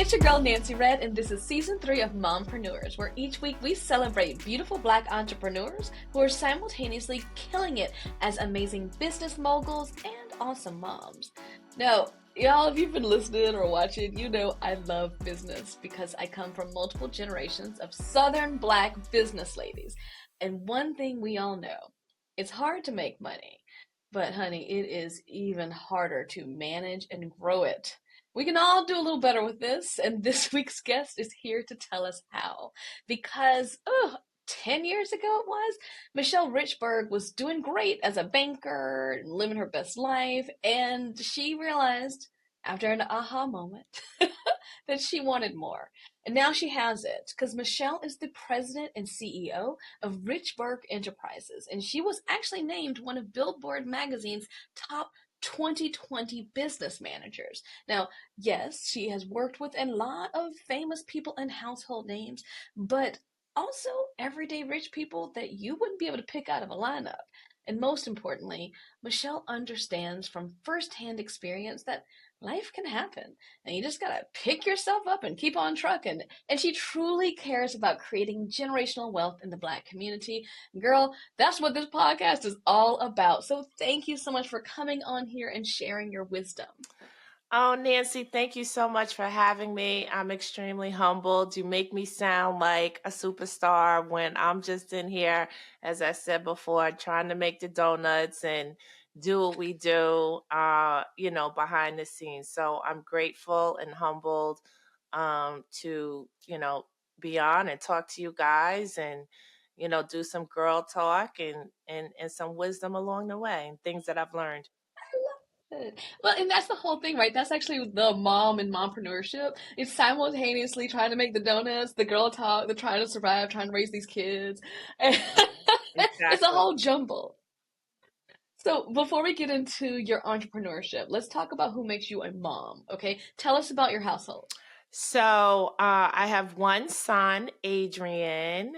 It's your girl Nancy Red, and this is season 3 of Mompreneurs, where each week we celebrate beautiful Black entrepreneurs who are simultaneously killing it as amazing business moguls and awesome moms. Now, y'all, if you've been listening or watching, you know I love business because I come from multiple generations of Southern Black business ladies. And one thing we all know, it's hard to make money, but honey, it is even harder to manage and grow it. We can all do a little better with this, and this week's guest is here to tell us how. Because, 10 years ago it was, Michelle Richburg was doing great as a banker, living her best life, and she realized, after an aha moment, that she wanted more. And now she has it, because Michelle is the president and CEO of Richburg Enterprises, and she was actually named one of Billboard magazine's top 2020 business managers. Now, yes, she has worked with a lot of famous people and household names, but also everyday rich people that you wouldn't be able to pick out of a lineup. And most importantly, Michelle understands from firsthand experience that life can happen and you just gotta pick yourself up and keep on trucking. And she truly cares about creating generational wealth in the Black community. Girl, that's what this podcast is all about. So thank you so much for coming on here and sharing your wisdom. Oh, Nancy, thank you so much for having me. I'm extremely humbled. You make me sound like a superstar when I'm just in here, as I said before, trying to make the donuts and do what we do, behind the scenes. So I'm grateful and humbled to, be on and talk to you guys and, do some girl talk and some wisdom along the way and things that I've learned. Well, and that's the whole thing, right? That's actually the mom and mompreneurship. It's simultaneously trying to make the donuts, the girl talk, the trying to survive, trying to raise these kids. It's a Exactly. whole jumble. So before we get into your entrepreneurship, let's talk about who makes you a mom, okay? Tell us about your household. So I have one son, Adrian.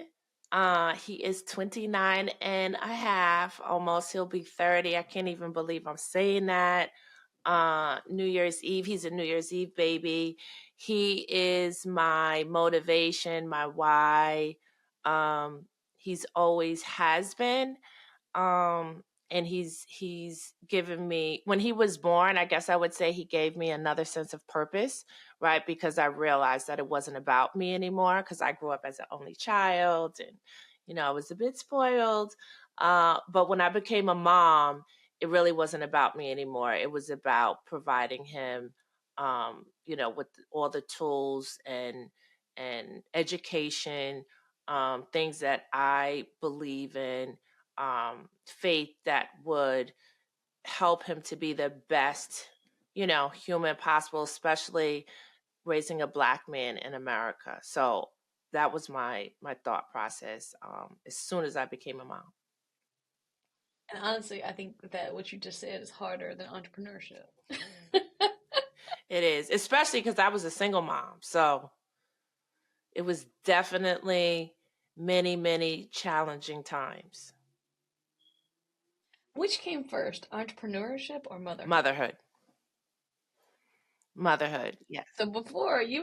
He is 29 and a half, almost. He'll be 30. I can't even believe I'm saying that. New Year's Eve, he's a New Year's Eve baby. He is my motivation, my why. He's always has been. And he's given me, when he was born, I guess I would say he gave me another sense of purpose, right? Because I realized that it wasn't about me anymore, because I grew up as an only child and I was a bit spoiled. But when I became a mom, it really wasn't about me anymore. It was about providing him with all the tools and education, things that I believe in, faith that would help him to be the best, human possible, especially raising a Black man in America. So that was my thought process as soon as I became a mom. And honestly, I think that what you just said is harder than entrepreneurship. It is, especially because I was a single mom. So it was definitely many, many challenging times. Which came first, entrepreneurship or Motherhood. Motherhood, yes. So before you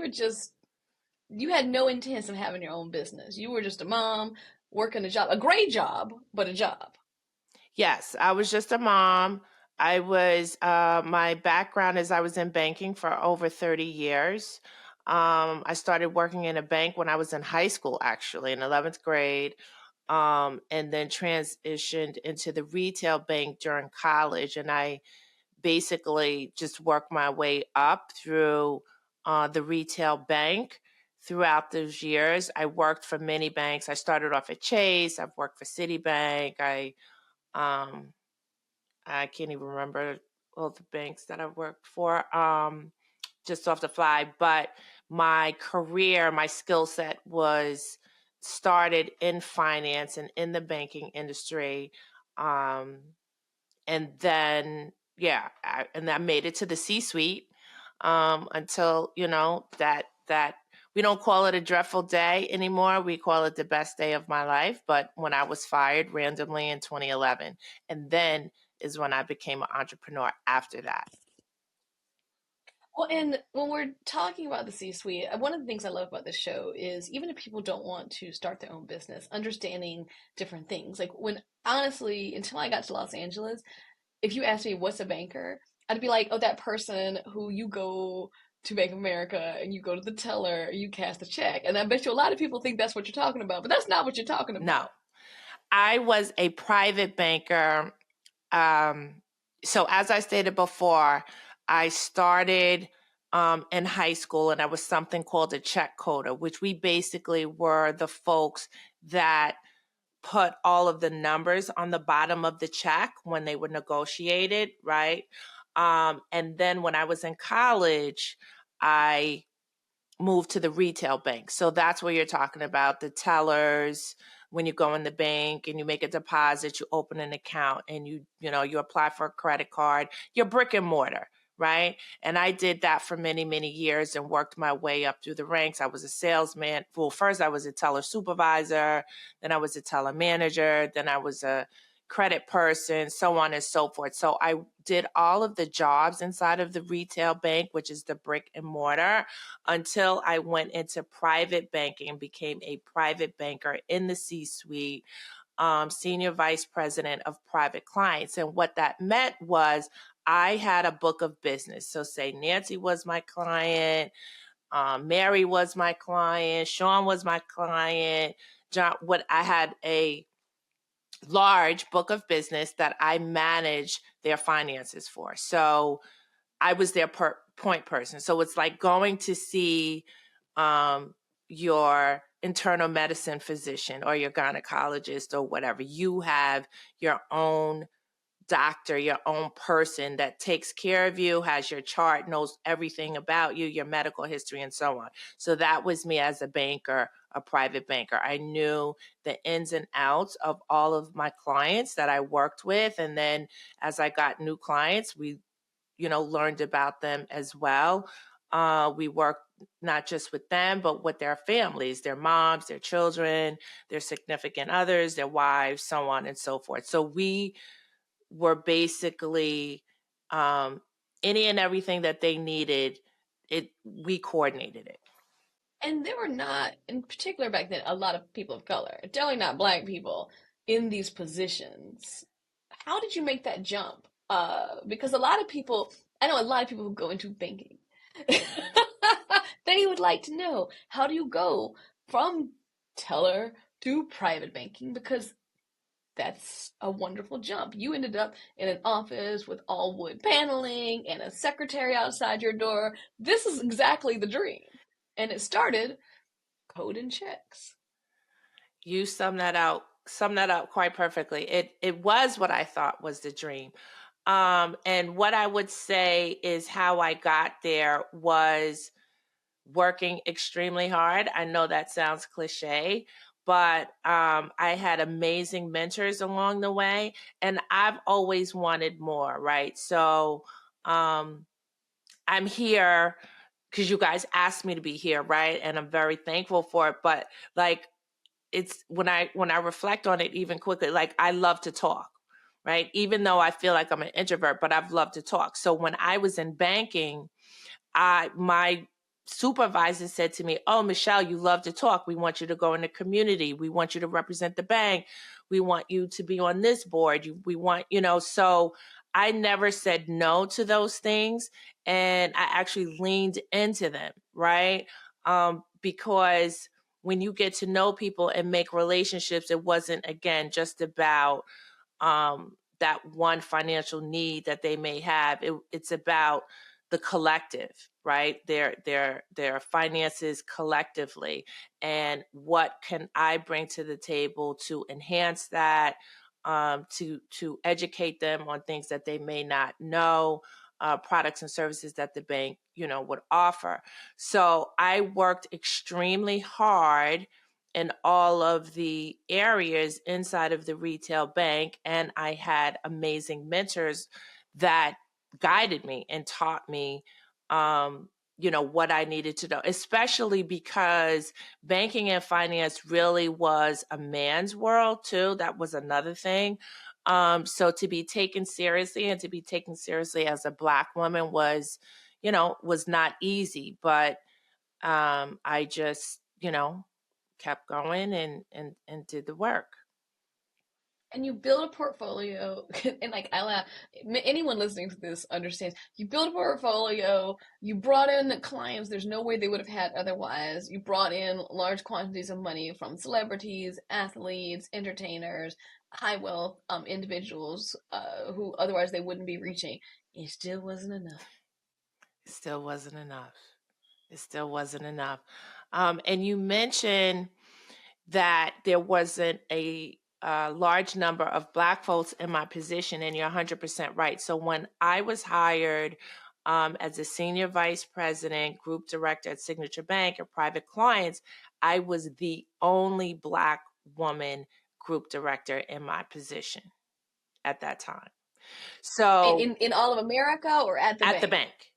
had no intention of having your own business. You were just a mom working a job, a great job, but a job. Yes, I was just a mom. I was, my background is I was in banking for over 30 years. I started working in a bank when I was in high school, actually, in 11th grade, and then transitioned into the retail bank during college. And I basically just worked my way up through the retail bank. Throughout those years, I worked for many banks. I started off at Chase. I've worked for Citibank. Um, I can't even remember all the banks that I worked for, just off the fly. But my career, my skill set was started in finance and in the banking industry. And then, and I made it to the C-suite until, that we don't call it a dreadful day anymore. We call it the best day of my life. But when I was fired randomly in 2011, and then is when I became an entrepreneur after that. Well, and when we're talking about the C-suite, one of the things I love about this show is even if people don't want to start their own business, understanding different things. Like when honestly, until I got to Los Angeles, if you asked me what's a banker, I'd be like, oh, that person who you go to Bank of America and you go to the teller and you cash the check. And I bet you a lot of people think that's what you're talking about, but that's not what you're talking No, about. I was a private banker. So as I stated before, I started in high school, and I was something called a check coder, which we basically were the folks that put all of the numbers on the bottom of the check when they were negotiated, right? And then when I was in college, I moved to the retail bank. So that's where you're talking about the tellers. When you go in the bank and you make a deposit, you open an account and you apply for a credit card, your brick and mortar, right? And I did that for many, many years and worked my way up through the ranks. I was a salesman. Well, first I was a teller supervisor, then I was a teller manager, then I was a credit person, so on and so forth. So I did all of the jobs inside of the retail bank, which is the brick and mortar, until I went into private banking and became a private banker in the C-suite, senior vice president of private clients. And what that meant was I had a book of business. So say Nancy was my client, Mary was my client, Sean was my client, John. What I had a large book of business that I managed their finances for. So I was their point person. So it's like going to see your internal medicine physician or your gynecologist or whatever. You have your own doctor, your own person that takes care of you, has your chart, knows everything about you, your medical history, and so on. So that was me as a banker, a private banker. I knew the ins and outs of all of my clients that I worked with. And then as I got new clients, we learned about them as well. We worked not just with them, but with their families, their moms, their children, their significant others, their wives, so on and so forth. So we were basically any and everything that they needed. We coordinated it. And there were not, in particular back then, a lot of people of color, definitely not black people in these positions. How did you make that jump? Because a lot of people, I know a lot of people who go into banking. They would like to know, how do you go from teller to private banking? Because that's a wonderful jump. You ended up in an office with all wood paneling and a secretary outside your door. This is exactly the dream. And it started code and checks. You sum that up quite perfectly. It was what I thought was the dream. And what I would say is how I got there was working extremely hard. I know that sounds cliche, but I had amazing mentors along the way, and I've always wanted more, right? So I'm here because you guys asked me to be here, right? And I'm very thankful for it. But like, it's when I reflect on it even quickly, like I love to talk, right? Even though I feel like I'm an introvert, but I've loved to talk. So when I was in banking, my supervisor said to me, "Oh, Michelle, you love to talk. We want you to go in the community. We want you to represent the bank. We want you to be on this board. We want, so I never said no to those things. And I actually leaned into them, right? Because when you get to know people and make relationships, it wasn't, again, just about that one financial need that they may have. It's about the collective, right? Their finances collectively, and what can I bring to the table to enhance that, to educate them on things that they may not know, products and services that the bank would offer. So I worked extremely hard in all of the areas inside of the retail bank. And I had amazing mentors that guided me and taught me, what I needed to know, especially because banking and finance really was a man's world too. That was another thing. So to be taken seriously and to be taken seriously as a Black woman was, was not easy, but I just, kept going and did the work. And you build a portfolio, and like I laugh, anyone listening to this understands. You build a portfolio, you brought in clients there's no way they would have had otherwise. You brought in large quantities of money from celebrities, athletes, entertainers, high wealth individuals who otherwise they wouldn't be reaching. It still wasn't enough. It still wasn't enough. It still wasn't enough. And you mentioned that there wasn't a large number of Black folks in my position, and you're 100% right. So when I was hired as a senior vice president, group director at Signature Bank or private clients, I was the only Black woman group director in my position at that time. So In all of America or at the at the bank? bank,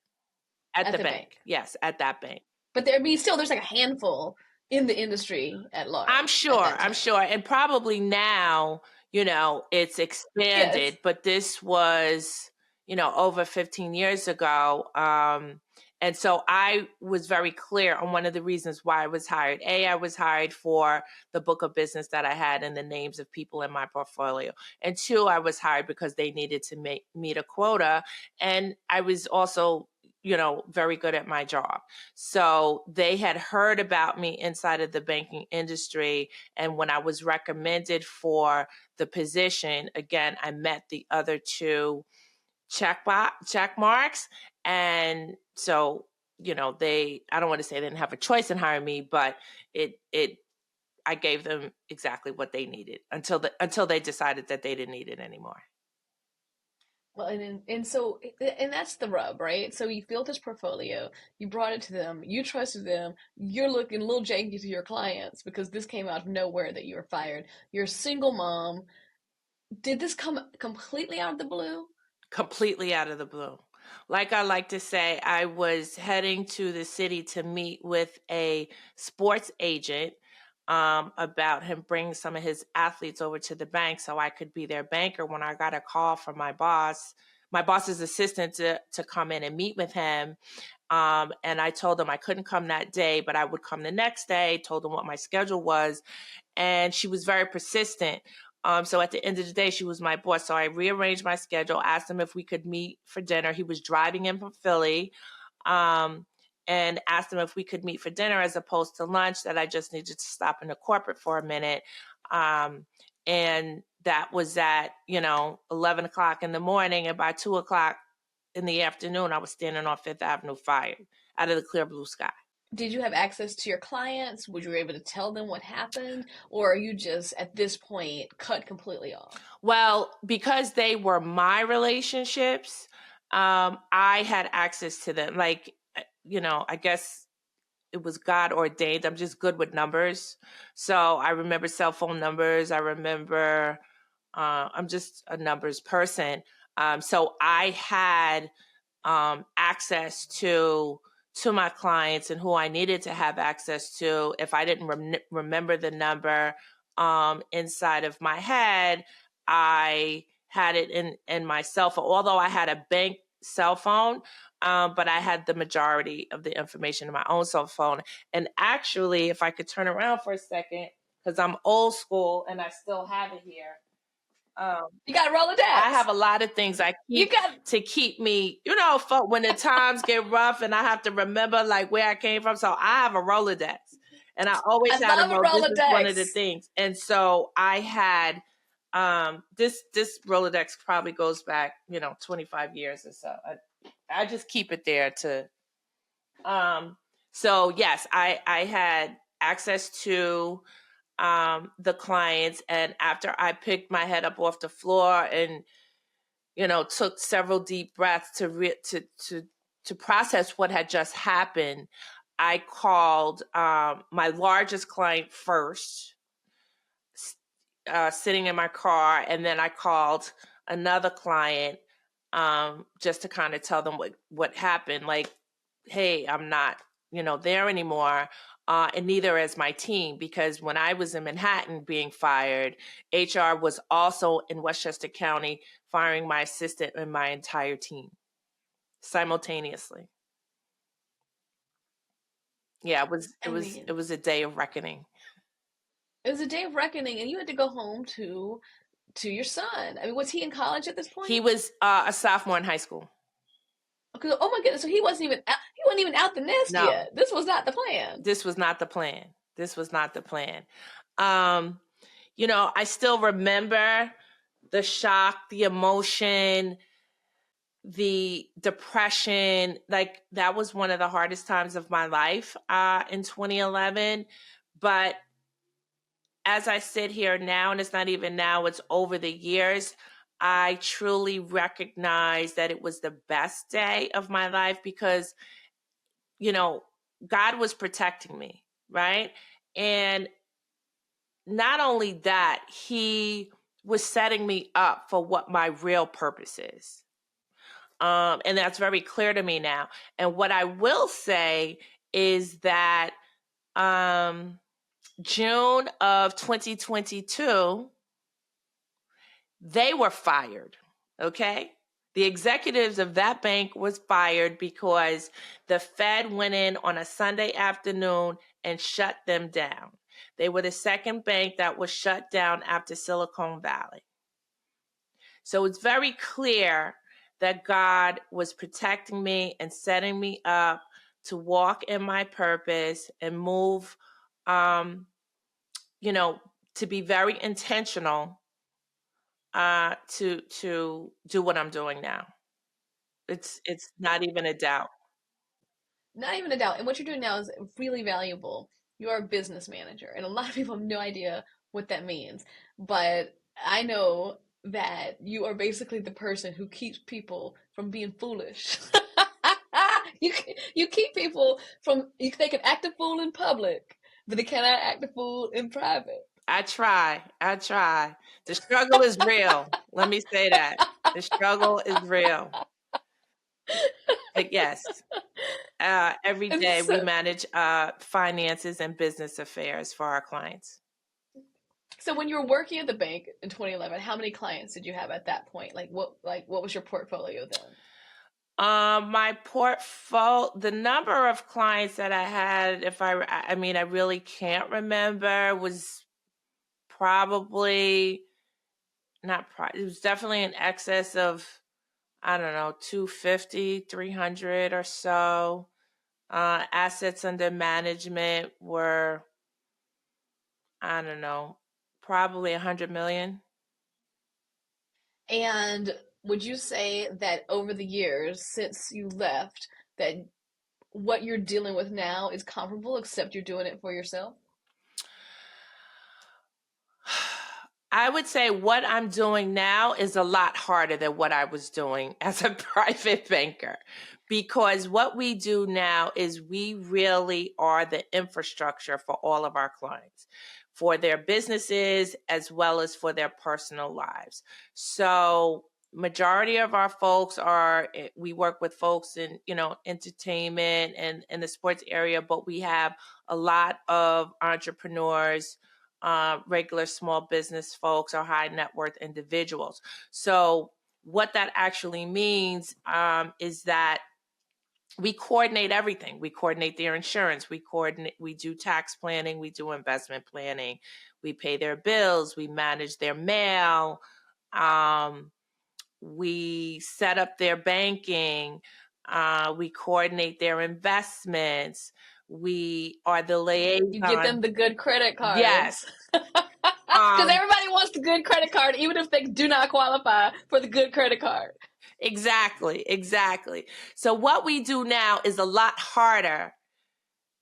at At the the bank, bank. yes, at that bank. But there's like a handful in the industry at I'm large at sure, that I'm time. sure. And probably now, it's Yes. expanded, but this was, over 15 years ago. And so I was very clear on one of the reasons why I was hired. A, I was hired for the book of business that I had and the names of people in my portfolio. And two, I was hired because they needed to meet a quota. And I was also, very good at my job. So they had heard about me inside of the banking industry. And when I was recommended for the position, again, I met the other two check marks. And so, I don't want to say they didn't have a choice in hiring me, but I gave them exactly what they needed until they decided that they didn't need it anymore. Well, and that's the rub, right? So you built this portfolio, you brought it to them, you trusted them, you're looking a little janky to your clients because this came out of nowhere that you were fired. You're a single mom. Did this come completely out of the blue? Completely out of the blue. Like I like to say, I was heading to the city to meet with a sports agent about him bringing some of his athletes over to the bank so I could be their banker when I got a call from my boss's assistant to come in and meet with him. And I told him I couldn't come that day, but I would come the next day, told him what my schedule was. And she was very persistent. So at the end of the day, she was my boss. So I rearranged my schedule, asked him if we could meet for dinner. He was driving in from Philly, and asked him if we could meet for dinner as opposed to lunch, that I just needed to stop in the corporate for a minute. And that was at, 11 o'clock in the morning. And by 2 o'clock in the afternoon, I was standing on Fifth Avenue fired out of the clear blue sky. Did you have access to your clients? Would you be able to tell them what happened? Or are you just at this point cut completely off? Well, because they were my relationships, I had access to them. Like, I guess it was God ordained. I'm just good with numbers. So I remember cell phone numbers. I remember, I'm just a numbers person. So I had access to my clients and who I needed to have access to. If I didn't remember the number inside of my head, I had it in my cell phone. Although I had a bank cell phone, but I had the majority of the information in my own cell phone. And actually, if I could turn around for a second, because I'm old school and I still have it here. You got a Rolodex. I have a lot of things I keep to keep me, when the times get rough and I have to remember like where I came from. So I have a Rolodex, and I always had a love Rolodex. This is one of the Rolodex. things. And so I had this Rolodex probably goes back, 25 years or so. I just keep it there to so yes, I had access to the clients. And after I picked my head up off the floor and, took several deep breaths to process what had just happened, I called my largest client first, sitting in my car. And then I called another client just to kind of tell them what happened. Like, hey, I'm not, there anymore. And neither is my team, because when I was in Manhattan being fired, HR was also in Westchester County firing my assistant and my entire team simultaneously. Yeah, I mean, it was a day of reckoning. it was a day of reckoning, and you had to go home to your son. I mean, was he in college at this He point? was a sophomore in high school. Okay, oh my goodness, so he wasn't even out the nest No, yet. This was not the plan. this was not the plan. This was not the plan. Um, you know, I still remember the shock, the emotion, the depression. Like, that was one of the hardest times of my life in 2011. But as I sit here now, and it's not even now, it's over the years, I truly recognize that it was the best day of my life because, you know, God was protecting me, right? And not only that, He was setting me up for what my real purpose is. And that's very clear to me now. And what I will say is that June of 2022, they were fired. Okay. The executives of that bank was fired because the Fed went in on a Sunday afternoon and shut them down. They were the second bank that was shut down after Silicon Valley. So it's very clear that God was protecting me and setting me up to walk in my purpose and move, you know, to be very intentional to do what I'm doing now. It's not even a doubt. Not even a doubt. And what you're doing now is really valuable. You're a business manager, and a lot of people have no idea what that means. But I know that you are basically the person who keeps people from being foolish. You keep people from they can act a fool in public, but they cannot act a fool in private. I try. I try. The struggle is real. Let me say that. The struggle is real. But yes, every And day we so, manage finances and business affairs for our clients. so when you were working at the bank in 2011, how many clients did you have at that point? Like what was your portfolio then? My portfolio, the number of clients that I had, I mean, I really can't remember, was probably not, it was definitely in excess of, I don't know, 250, 300 or so. Assets under management were, I don't know, probably 100 million. And would you say that over the years since you left, that what you're dealing with now is comparable, except you're doing it for yourself? I would say what I'm doing now is a lot harder than what I was doing as a private banker, because what we do now is we really are the infrastructure for all of our clients, for their businesses as well as for their personal lives. So majority of our folks we work with folks in, you know, entertainment and in the sports area, but we have a lot of entrepreneurs, regular small business folks, or high net worth individuals. So what that actually means is that we coordinate everything. We coordinate their insurance. We do tax planning. We do investment planning. We pay their bills. We manage their mail. We set up their banking. We coordinate their investments. We are the You get liaison. them the good credit Yes. cards. Because everybody wants the good credit card, even if they do not qualify for the good credit card. Exactly, exactly. So what we do now is a lot harder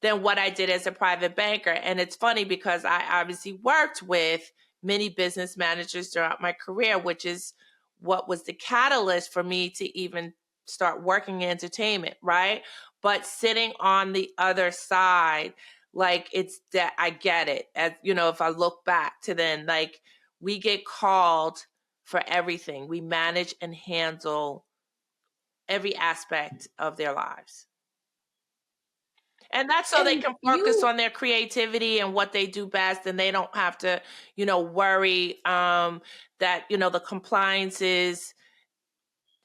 than what I did as a private banker. And it's funny because I obviously worked with many business managers throughout my career, which is what was the catalyst for me to even start working in entertainment, right? But sitting on the other side, like, it's that I get it. As you know, if I look back to then, like, we get called for everything. We manage and handle every aspect of their lives. And that's so they And can focus you on their creativity and what they do best, and they don't have to, you know, worry that, you know, the compliance is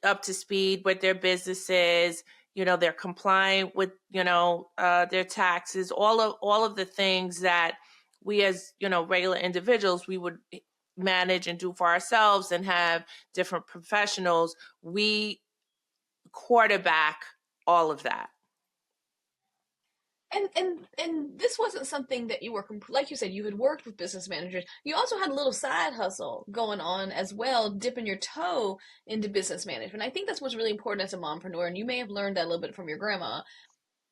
up to speed with their businesses. they're complying with, their taxes, all of the things that we as, regular individuals, we would manage and do for ourselves and have different professionals. We quarterback all of that. And this wasn't something that you were like you said, you had worked with business managers. You also had a little side hustle going on as well, dipping your toe into business management. I think that's what's really important as a mompreneur, and you may have learned that a little bit from your grandma.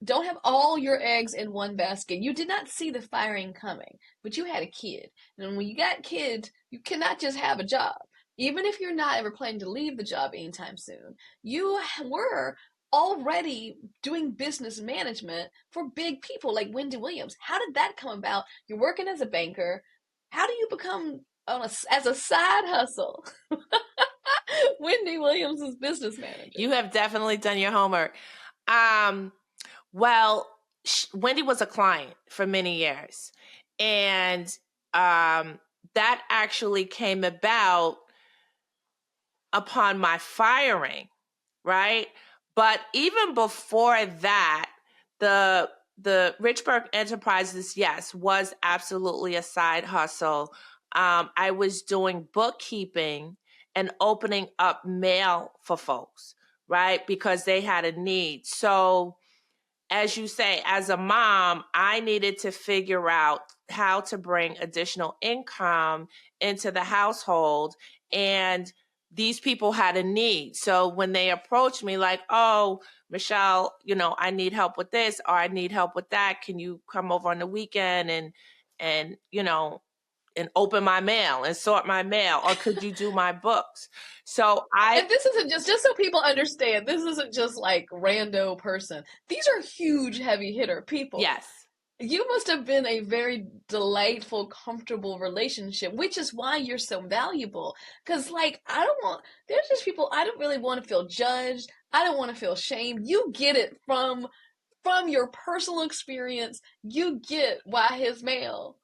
Don't have all your eggs in one basket. You did not see the firing coming, but you had a kid. And when you got kids, you cannot just have a job. Even if you're not ever planning to leave the job anytime soon, you were already doing business management for big people like Wendy Williams. How did that come about? You're working as a banker. How do you become, as a side hustle, Wendy Williams' business manager? You have definitely done your homework. Well, Wendy was a client for many years. And that actually came about upon my firing, right? But even before that, the Richburg Enterprises, yes, was absolutely a side hustle. I was doing bookkeeping and opening up mail for folks, right? Because they had a need. So, as you say, as a mom, I needed to figure out how to bring additional income into the household. And these people had a need. So when they approached me like, oh, Michelle, I need help with this, or I need help with that. Can you come over on the weekend and and open my mail and sort my mail, or could you do my books? So And this isn't just so people understand, this isn't just like rando person. These are huge, heavy hitter people. yes. You must have been a very delightful, comfortable relationship, which is why you're so valuable. Because, like, there's just people, I don't really want to feel judged. I don't want to feel shamed. You get it from your personal experience. You get why his mail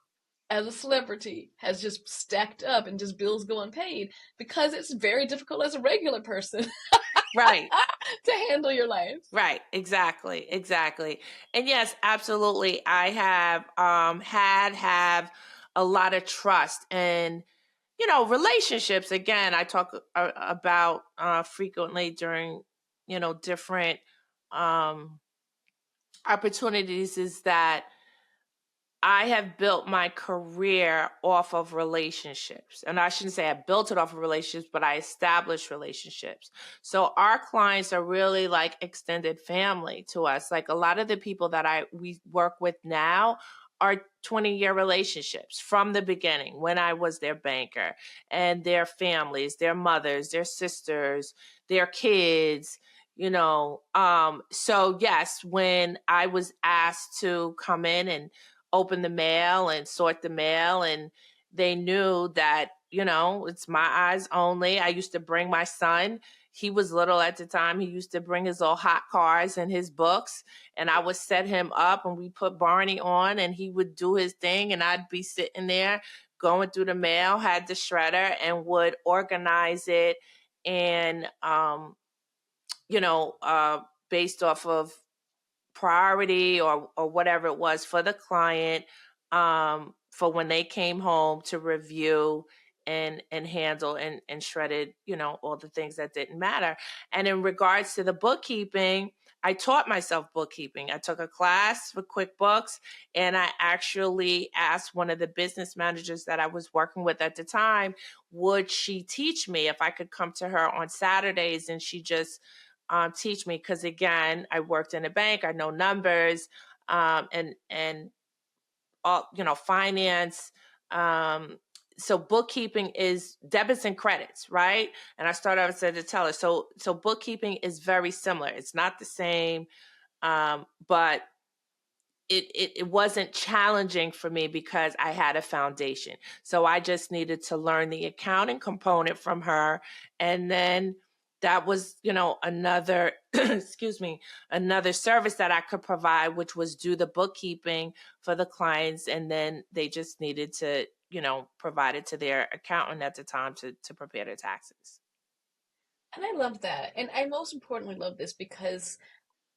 as a celebrity has just stacked up and just bills go unpaid, because it's very difficult as a regular person Right. to handle your life. Right, exactly. And yes, absolutely. I have have a lot of trust and relationships. Again, I talk about frequently during different um opportunities, is that I have built my career off of relationships. And I shouldn't say I built it off of relationships, but I established relationships. So our clients are really like extended family to us. Like a lot of the people that we work with now are 20-year relationships from the beginning, when I was their banker, and their families, their mothers, their sisters, their kids. So yes, when I was asked to come in and open the mail and sort the mail, and they knew that it's my eyes only. I used to bring my son, he was little at the time, he used to bring his little hot cars and his books, and I would set him up and we put Barney on and he would do his thing, and I'd be sitting there going through the mail, had the shredder, and would organize it, and based off of priority or whatever it was for the client, for when they came home to review and handle and shredded all the things that didn't matter. And in regards to the bookkeeping, I taught myself bookkeeping. I took a class for QuickBooks, and I actually asked one of the business managers that I was working with at the time, would she teach me if I could come to her on Saturdays and she just teach me, because again, I worked in a bank, I know numbers, and all finance. So bookkeeping is debits and credits, right? And I started out as a teller. So bookkeeping is very similar. It's not the same, but it wasn't challenging for me because I had a foundation. So I just needed to learn the accounting component from her, and then that was another excuse me, another service that I could provide, which was do the bookkeeping for the clients, and then they just needed to provide it to their accountant at the time to prepare their taxes. And I love that. And I most importantly love this because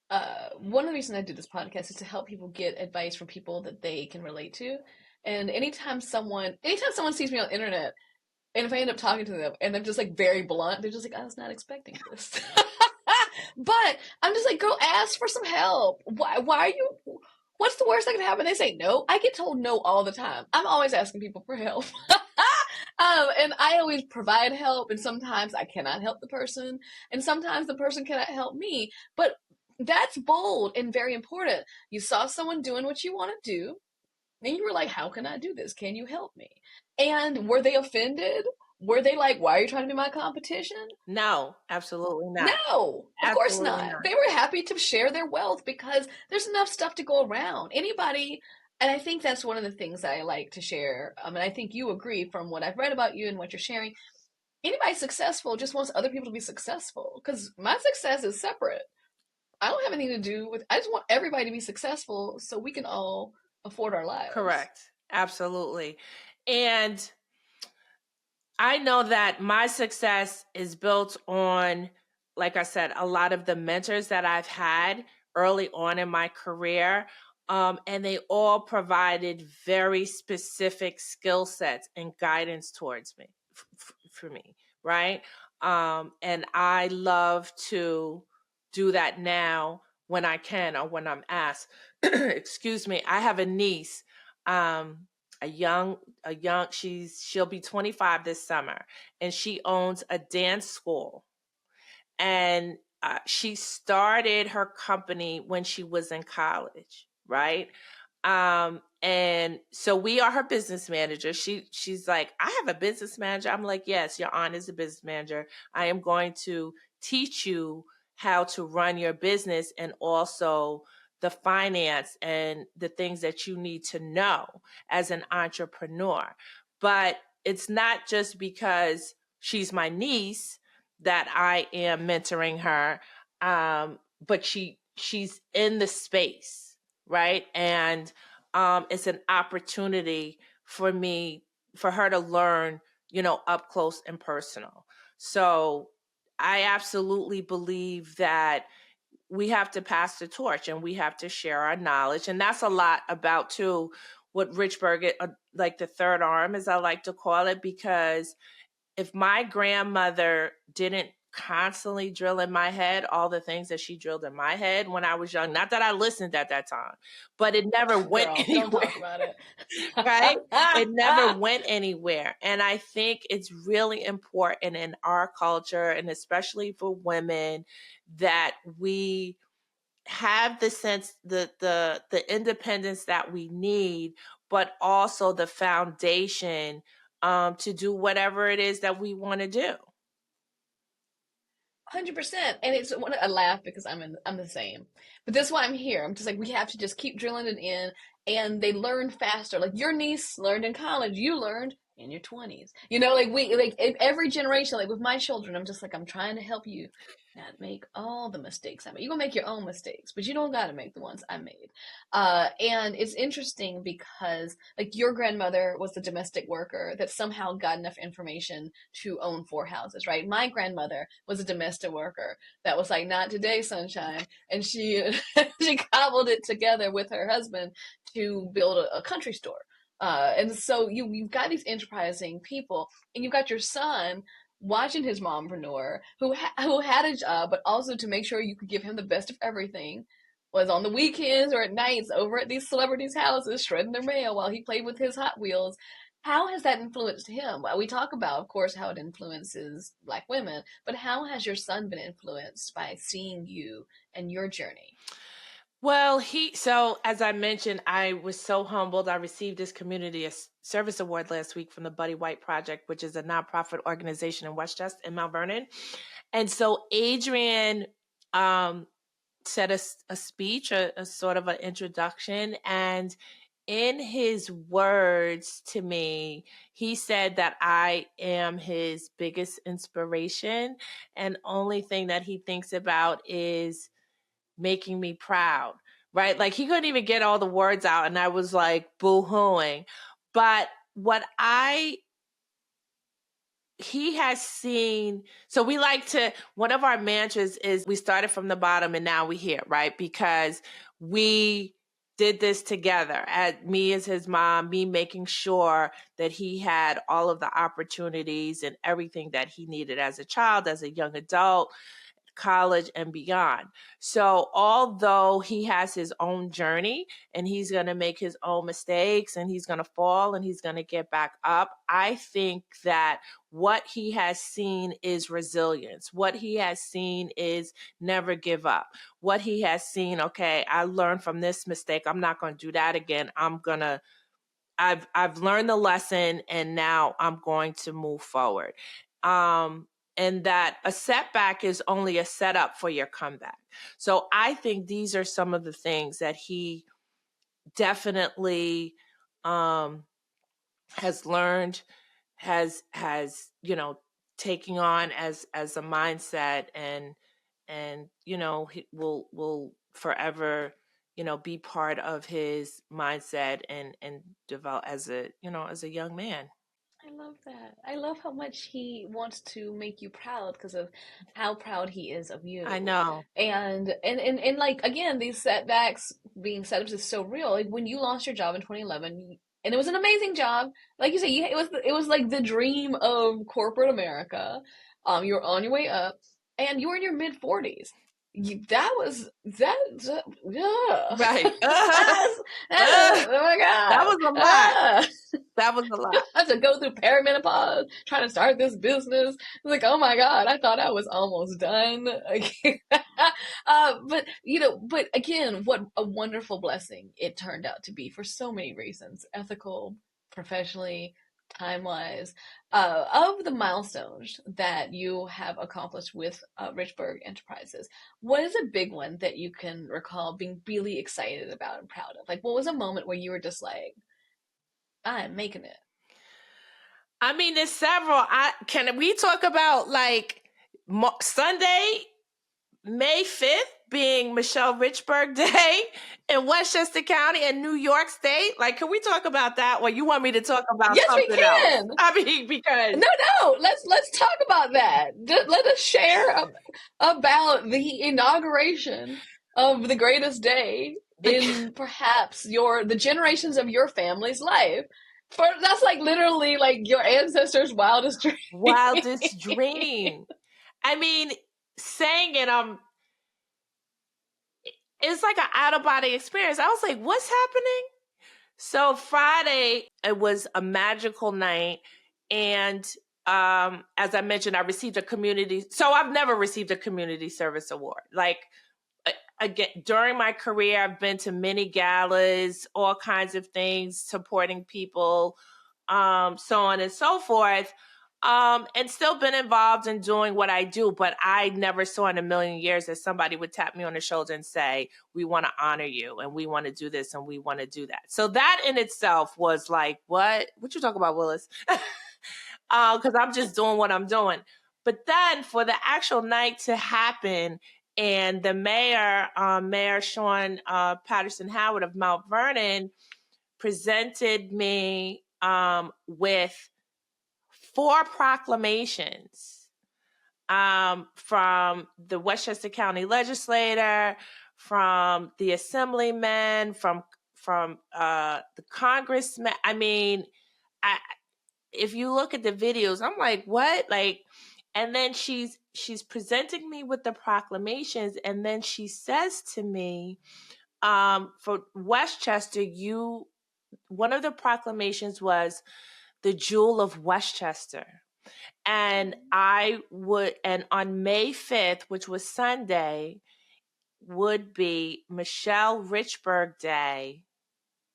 one of the reasons I do this podcast is to help people get advice from people that they can relate to. And anytime someone sees me on the internet, and if I end up talking to them and they're just like very blunt, they're just like, I was not expecting this. But I'm just like, go ask for some help. Why are you? What's the worst that can happen? They say no. I get told no all the time. I'm always asking people for help. And I always provide help, and sometimes I cannot help the person, and sometimes the person cannot help me. But that's bold and very important. You saw someone doing what you want to do, and you were like, how can I do this? Can you help me? And were they offended? Were they like, why are you trying to be my competition? No, absolutely not. No, of course Absolutely not. not. They were happy to share their wealth because there's enough stuff to go around. Anybody, and I think that's one of the things I like to share. And I think you agree from what I've read about you and what you're sharing. Anybody successful just wants other people to be successful because my success is separate. I don't have anything to do with, I just want everybody to be successful so we can all afford our lives. Correct. Absolutely. And I know that my success is built on, like I said, a lot of the mentors that I've had early on in my career. And they all provided very specific skill sets and guidance towards me, for me, right? And I love to do that now when I can or when I'm asked. Excuse me. I have a niece. A young she'll be 25 this summer, and she owns a dance school, and she started her company when she was in college, right? And so we are her business manager. She's like, I have a business manager. I'm like, yes, your aunt is a business manager. I am going to teach you how to run your business and also the finance and the things that you need to know as an entrepreneur. But it's not just because she's my niece that I am mentoring her, but she's in the space, right? And it's an opportunity for her to learn, up close and personal. So I absolutely believe that we have to pass the torch and we have to share our knowledge. And that's a lot about, too, what Richburg, like the third arm, as I like to call it, because if my grandmother didn't constantly drill in my head all the things that she drilled in my head when I was young, not that I listened at that time, but it never went Girl, anywhere. don't talk about it. Right? It never went anywhere. And I think it's really important in our culture, and especially for women, that we have the sense, the independence that we need, but also the foundation to do whatever it is that we want to do. 100%. And I laugh because I'm the same. But that's why I'm here. I'm just like, we have to just keep drilling it in, and they learn faster. Like your niece learned in college, you learned in your 20s. Like every generation, like with my children, I'm just like, I'm trying to help you not make all the mistakes I made. You're gonna make your own mistakes, but you don't gotta make the ones I made. And it's interesting because like your grandmother was the domestic worker that somehow got enough information to own 4 houses, right? My grandmother was a domestic worker that was like, not today, sunshine. And she she cobbled it together with her husband to build a country store. And so you've got these enterprising people, and you've got your son watching his mompreneur who had a job, but also to make sure you could give him the best of everything was on the weekends or at nights over at these celebrities' houses shredding their mail while he played with his Hot Wheels. How has that influenced him? Well, we talk about, of course, how it influences Black women, but how has your son been influenced by seeing you and your journey? Well, so as I mentioned, I was so humbled. I received this community service award last week from the Buddy White Project, which is a nonprofit organization in Westchester and Mount Vernon. And so Adrian said a speech, a sort of an introduction. And in his words to me, he said that I am his biggest inspiration. And only thing that he thinks about is making me proud, right? Like he couldn't even get all the words out, and I was like boo-hooing. But what he has seen, so we like to, one of our mantras is we started from the bottom and now we're here, right? Because we did this together, at me as his mom, me making sure that he had all of the opportunities and everything that he needed as a child, as a young adult, college and beyond. So although he has his own journey and he's going to make his own mistakes and he's going to fall and he's going to get back up, I think that what he has seen is resilience. What he has seen is never give up. What he has seen, okay, I learned from this mistake. I'm not going to do that again. I've learned the lesson and now I'm going to move forward. And that a setback is only a setup for your comeback. So I think these are some of the things that he definitely has learned, has taking on as a mindset, and he will forever be part of his mindset and develop as a young man. I love that. I love how much he wants to make you proud because of how proud he is of I you. know. And like again, these setbacks being setups is so real. Like when you lost your job in 2011, and it was an amazing job. Like you said, it was like the dream of corporate America. You were on your way up, and you were in your mid 40s. That was that. Yeah. Right. Oh my That God. was a lot. Ah. That was a lot. I had to go through perimenopause trying to start this business. Like, oh my God, I thought I was almost done. But again, what a wonderful blessing it turned out to be for so many reasons, ethical, professionally, time-wise. Of the milestones that you have accomplished with Richburg Enterprises, what is a big one that you can recall being really excited about and proud of? Like, what was a moment where you were just like, I'm making it? I mean, there's several. Can we talk about like Sunday, May 5th being Michelle Richburg Day in Westchester County and New York State? Like, can we talk about that? Or you want me to talk about Yes, we something else? can. I mean, because No. Let's talk about that. Let us share about the inauguration of the greatest day the in perhaps the generations of your family's life. For that's like literally like your ancestors' wildest dream. wildest dream. I mean, saying it, it's like an out of body experience. I was like, what's happening? So Friday, it was a magical night. And as I mentioned, I received a community. So I've never received a community service award. Like, again, during my career, I've been to many galas, all kinds of things, supporting people, so on and so forth. And still been involved in doing what I do, but I never saw in a million years that somebody would tap me on the shoulder and say, we want to honor you and we want to do this and we want to do that. So that in itself was like, what you talk about, Willis? Because I'm just doing what I'm doing. But then for the actual night to happen, and the mayor, Mayor Sean Patterson Howard of Mount Vernon, presented me with 4 proclamations from the Westchester County legislator, from the assemblyman, from the congressman. I mean, if you look at the videos, I'm like, what? Like, and then she's presenting me with the proclamations, and then she says to me, for Westchester, one of the proclamations was the Jewel of Westchester. And and on May 5th, which was Sunday, would be Michelle Richburg Day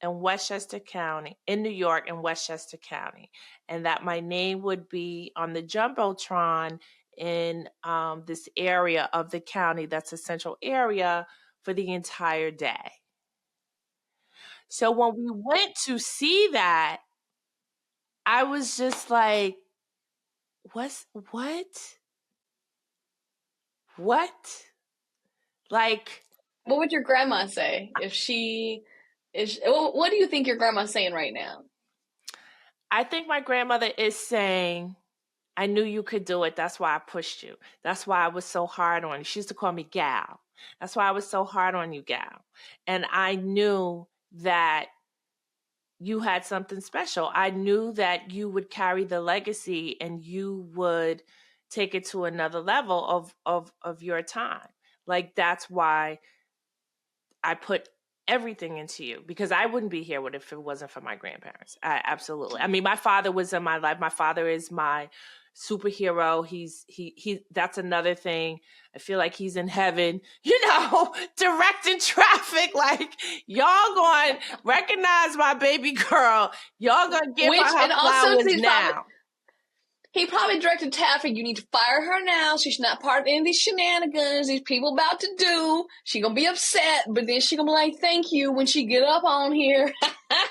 in Westchester County, in New York, in Westchester County. And that my name would be on the Jumbotron in this area of the county that's a central area for the entire day. So when we went to see that, I was just like, what? Like, What would your grandma say if she is? What do you think your grandma's saying right now? I think my grandmother is saying, I knew you could do it. That's why I pushed you. That's why I was so hard on you. She used to call me Gal. That's why I was so hard on you, Gal. And I knew that you had something special. I knew that you would carry the legacy and you would take it to another level of your time. Like, that's why I put everything into you, because I wouldn't be here if it wasn't for my grandparents. Absolutely. I mean, my father was in my life. My father is my superhero. He that's another thing. I feel like he's in heaven, directing traffic. Like, y'all going to recognize my baby girl. Y'all going to give her flowers now. He probably directed Taffy, you need to fire her now. She's not part of any of these shenanigans these people about to do. She gonna be upset, but then she gonna be like, thank you when she get up on here.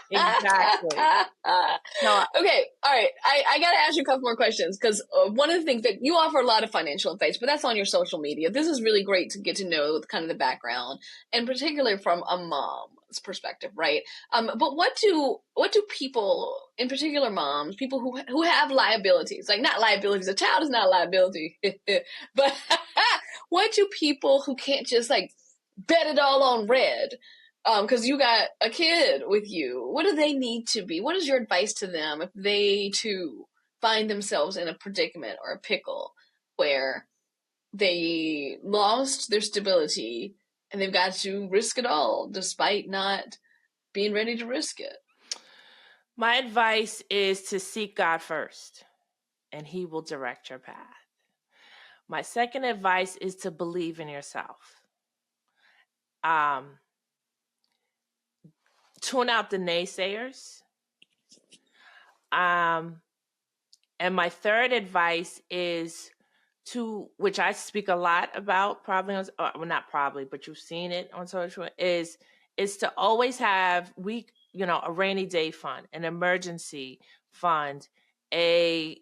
Exactly. No. Okay, all right. I gotta ask you a couple more questions, because one of the things that you offer a lot of financial advice, but that's on your social media. This is really great to get to know kind of the background, and particularly from a mom's perspective, right? But what do people, in particular moms, people who have liabilities, like not liabilities, a child is not a liability, but what do people who can't just like bet it all on red, because you got a kid with you, what do they need to be? What is your advice to them if they too find themselves in a predicament or a pickle where they lost their stability and they've got to risk it all despite not being ready to risk it? My advice is to seek God first, and He will direct your path. My second advice is to believe in yourself. Tune out the naysayers. And my third advice is which I speak a lot about, probably on, well, not probably, but you've seen it on social, is to always have a rainy day fund, an emergency fund, I'm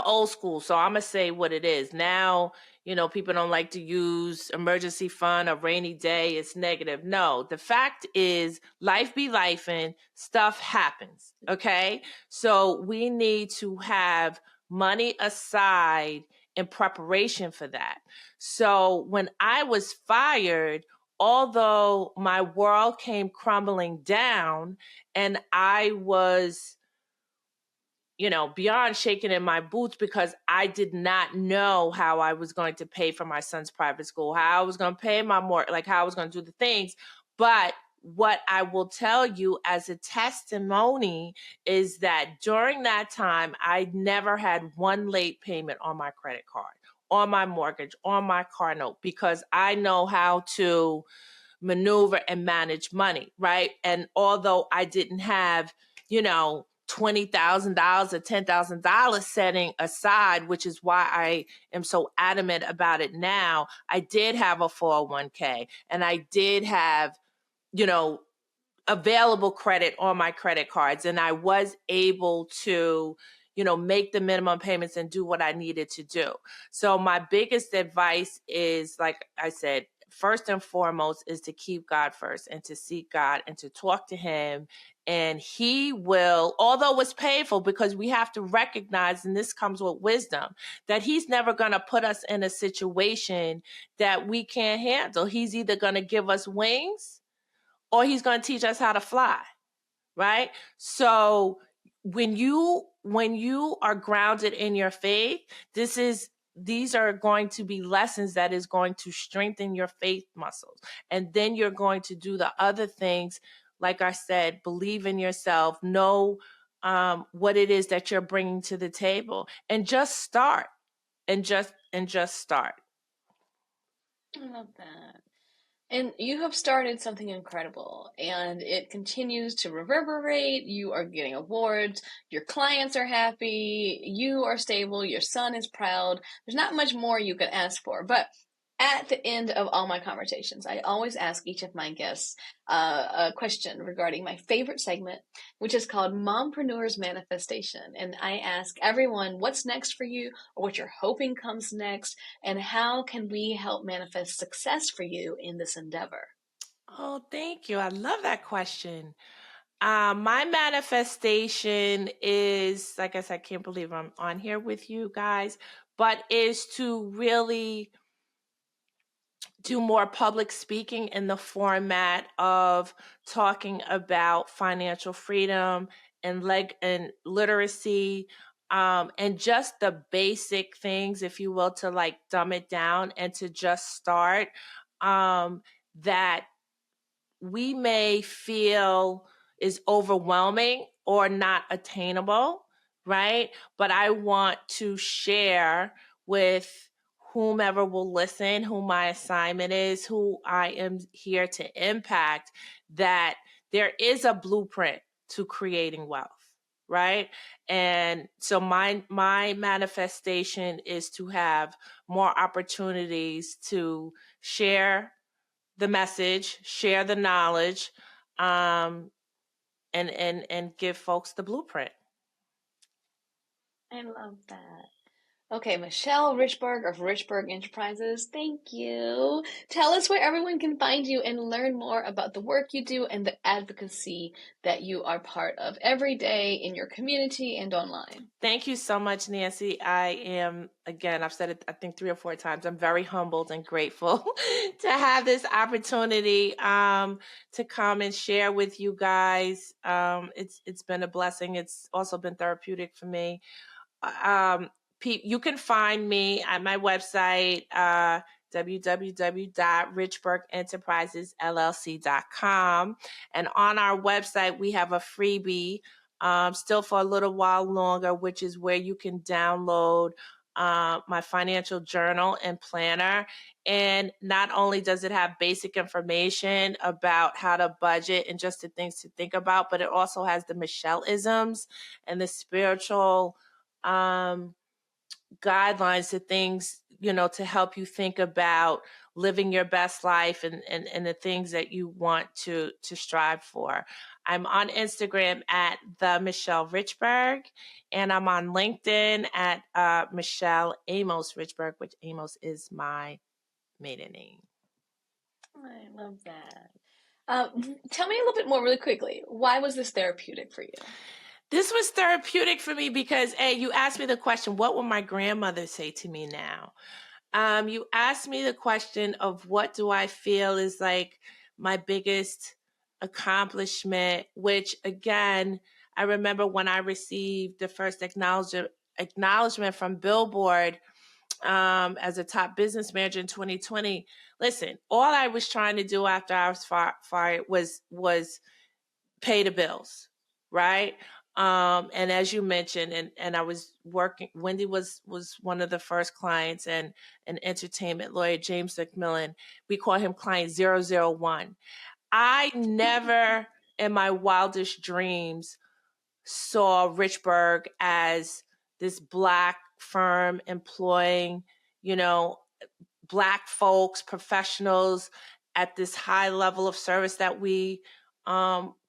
old school, so I'm going to say what it is. Now, people don't like to use emergency fund, a rainy day, it's negative. No, the fact is life be life and stuff happens, okay? So we need to have money aside in preparation for that. So when I was fired, although my world came crumbling down and I was beyond shaking in my boots, because I did not know how I was going to pay for my son's private school, how I was going to pay my mortgage, how I was going to do the things. But what I will tell you as a testimony is that during that time, I never had one late payment on my credit card, on my mortgage, on my car note, because I know how to maneuver and manage money, right? And although I didn't have, $20,000 or $10,000 setting aside, which is why I am so adamant about it now, I did have a 401k and I did have, available credit on my credit cards. And I was able to, make the minimum payments and do what I needed to do. So my biggest advice is, like I said, first and foremost is to keep God first and to seek God and to talk to Him. And He will, although it's painful, because we have to recognize, and this comes with wisdom, that He's never going to put us in a situation that we can't handle. He's either going to give us wings or He's going to teach us how to fly, right? So when you are grounded in your faith, these are going to be lessons that is going to strengthen your faith muscles. And then you're going to do the other things. Like I said, believe in yourself, know what it is that you're bringing to the table, and just start and just start. I love that. And you have started something incredible, and it continues to reverberate. You are getting awards. Your clients are happy. You are stable. Your son is proud. There's not much more you could ask for. But at the end of all my conversations, I always ask each of my guests a question regarding my favorite segment, which is called Mompreneurs Manifestation. And I ask everyone what's next for you, or what you're hoping comes next, and how can we help manifest success for you in this endeavor? Oh, thank you. I love that question. My manifestation is, like I said, I can't believe I'm on here with you guys, but is to really do more public speaking in the format of talking about financial freedom and literacy, and just the basic things, if you will, to like dumb it down and to just start, that we may feel is overwhelming or not attainable, right? But I want to share with whomever will listen, who my assignment is, who I am here to impact, that there is a blueprint to creating wealth, right? And so my manifestation is to have more opportunities to share the message, share the knowledge, and give folks the blueprint. I love that. Okay, Michelle Richburg of Richburg Enterprises, thank you. Tell us where everyone can find you and learn more about the work you do and the advocacy that you are part of every day in your community and online. Thank you so much, Nancy. I am, again, I've said it, I think 3 or 4 times. I'm very humbled and grateful to have this opportunity to come and share with you guys. It's been a blessing. It's also been therapeutic for me. You can find me at my website, www.richburgenterprisesllc.com. And on our website, we have a freebie, still for a little while longer, which is where you can download my financial journal and planner. And not only does it have basic information about how to budget and just the things to think about, but it also has the Michelle-isms and the spiritual guidelines to things, to help you think about living your best life and the things that you want to strive for. I'm on Instagram at the Michelle Richburg, and I'm on LinkedIn at Michelle Amos Richburg, which Amos is my maiden name. I love that. Tell me a little bit more really quickly. Why was this therapeutic for you? This was therapeutic for me because, you asked me the question, what will my grandmother say to me now? You asked me the question of what do I feel is like my biggest accomplishment, which again, I remember when I received the first acknowledgement from Billboard as a top business manager in 2020. Listen, all I was trying to do after I was fired was pay the bills, right? And as you mentioned, and I was working, Wendy was one of the first clients, and an entertainment lawyer, James McMillan, we call him client 001. I never in my wildest dreams saw Richburg as this Black firm employing, Black folks, professionals at this high level of service that we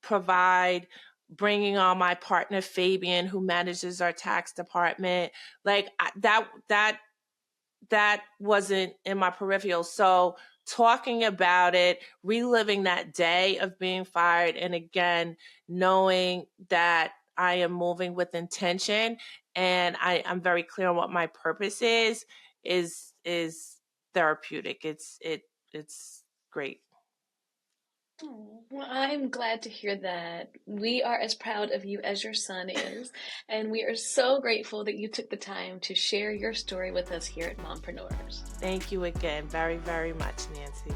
provide, bringing on my partner Fabian, who manages our tax department. Like that wasn't in my peripheral. So talking about it, reliving that day of being fired, and again knowing that I am moving with intention and I'm very clear on what my purpose is therapeutic. It's great. Well, I'm glad to hear that. We are as proud of you as your son is, and we are so grateful that you took the time to share your story with us here at Mompreneurs. Thank you again very, very much, Nancy.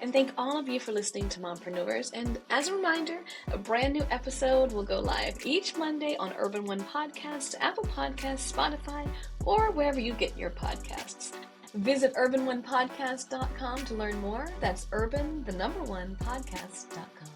And thank all of you for listening to Mompreneurs. And as a reminder, a brand new episode will go live each Monday on Urban One Podcast, Apple Podcasts, Spotify, or wherever you get your podcasts. Visit urban1podcast.com to learn more. That's urban1podcast.com.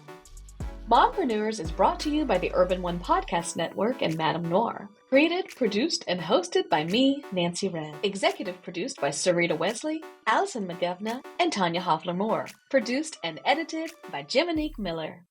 Mompreneurs is brought to you by the Urban One Podcast Network and MadameNoire. Created, produced, and hosted by me, Nancy Wren. Executive produced by Sarita Wesley, Allison McGovna, and Tanya Hoffler-Moore. Produced and edited by Jiminique Miller.